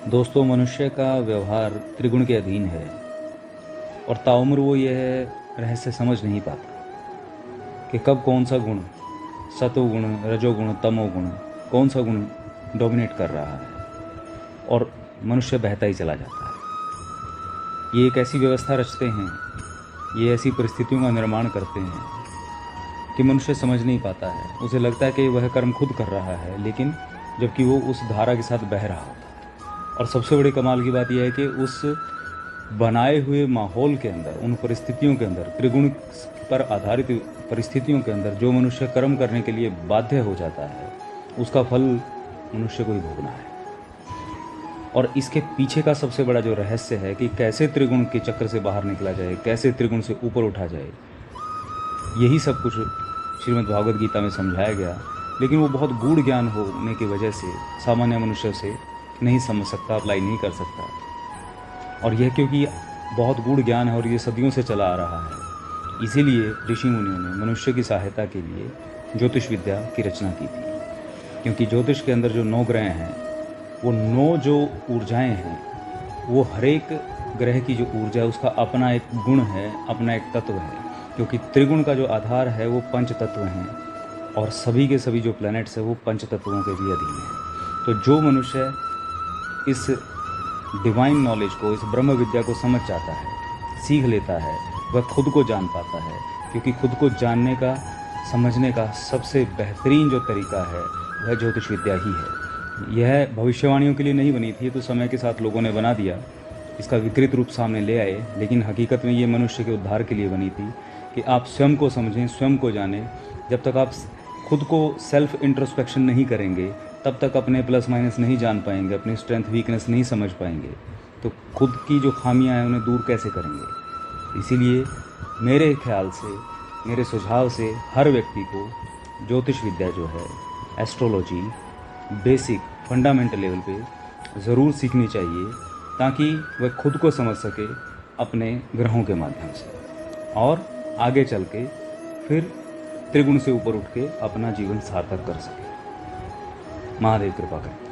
दोस्तों, मनुष्य का व्यवहार त्रिगुण के अधीन है और ताउम्र वो यह रहस्य समझ नहीं पाता कि कब कौन सा गुण, सतोगुण, रजोगुण, तमोगुण, कौन सा गुण डोमिनेट कर रहा है और मनुष्य बहता ही चला जाता है। ये एक ऐसी व्यवस्था रचते हैं, ये ऐसी परिस्थितियों का निर्माण करते हैं कि मनुष्य समझ नहीं पाता है। उसे लगता है कि वह कर्म खुद कर रहा है, लेकिन जबकि वो उस धारा के साथ बह रहा होता है। और सबसे बड़ी कमाल की बात यह है कि उस बनाए हुए माहौल के अंदर, उन परिस्थितियों के अंदर, त्रिगुण पर आधारित परिस्थितियों के अंदर जो मनुष्य कर्म करने के लिए बाध्य हो जाता है, उसका फल मनुष्य को ही भोगना है। और इसके पीछे का सबसे बड़ा जो रहस्य है कि कैसे त्रिगुण के चक्र से बाहर निकला जाए, कैसे त्रिगुण से ऊपर उठा जाए, यही सब कुछ श्रीमद् भागवत गीता में समझाया गया। लेकिन वो बहुत गूढ़ ज्ञान होने की वजह से सामान्य मनुष्य से नहीं समझ सकता, अप्लाई नहीं कर सकता। और यह क्योंकि बहुत गूढ़ ज्ञान है और ये सदियों से चला आ रहा है, इसीलिए ऋषि मुनियों ने मनुष्य की सहायता के लिए ज्योतिष विद्या की रचना की थी। क्योंकि ज्योतिष के अंदर जो 9 ग्रह हैं, वो 9 जो ऊर्जाएं हैं, वो हर एक ग्रह की जो ऊर्जा है उसका अपना एक गुण है, अपना एक तत्व है। क्योंकि त्रिगुण का जो आधार है वो पंच तत्व हैं और सभी के सभी जो प्लैनेट्स हैं वो पंच तत्वों के भी अधीन हैं। तो जो मनुष्य इस डिवाइन नॉलेज को, इस ब्रह्म विद्या को समझ जाता है, सीख लेता है, वह खुद को जान पाता है। क्योंकि खुद को जानने का, समझने का सबसे बेहतरीन जो तरीका है वह ज्योतिष विद्या ही है। यह भविष्यवाणियों के लिए नहीं बनी थी, तो समय के साथ लोगों ने बना दिया, इसका विकृत रूप सामने ले आए। लेकिन हकीकत में ये मनुष्य के उद्धार के लिए बनी थी कि आप स्वयं को समझें, स्वयं को जानें। जब तक आप खुद को सेल्फ इंट्रोस्पेक्शन नहीं करेंगे, तब तक अपने प्लस माइनस नहीं जान पाएंगे, अपनी स्ट्रेंथ वीकनेस नहीं समझ पाएंगे। तो खुद की जो खामियां हैं उन्हें दूर कैसे करेंगे। इसीलिए मेरे ख्याल से, मेरे सुझाव से हर व्यक्ति को ज्योतिष विद्या जो है, एस्ट्रोलॉजी, बेसिक फंडामेंटल लेवल पे ज़रूर सीखनी चाहिए, ताकि वह खुद को समझ सके अपने ग्रहों के माध्यम से और आगे चल के फिर त्रिगुण से ऊपर उठ के अपना जीवन सार्थक कर सके। महादेव कृपा करें।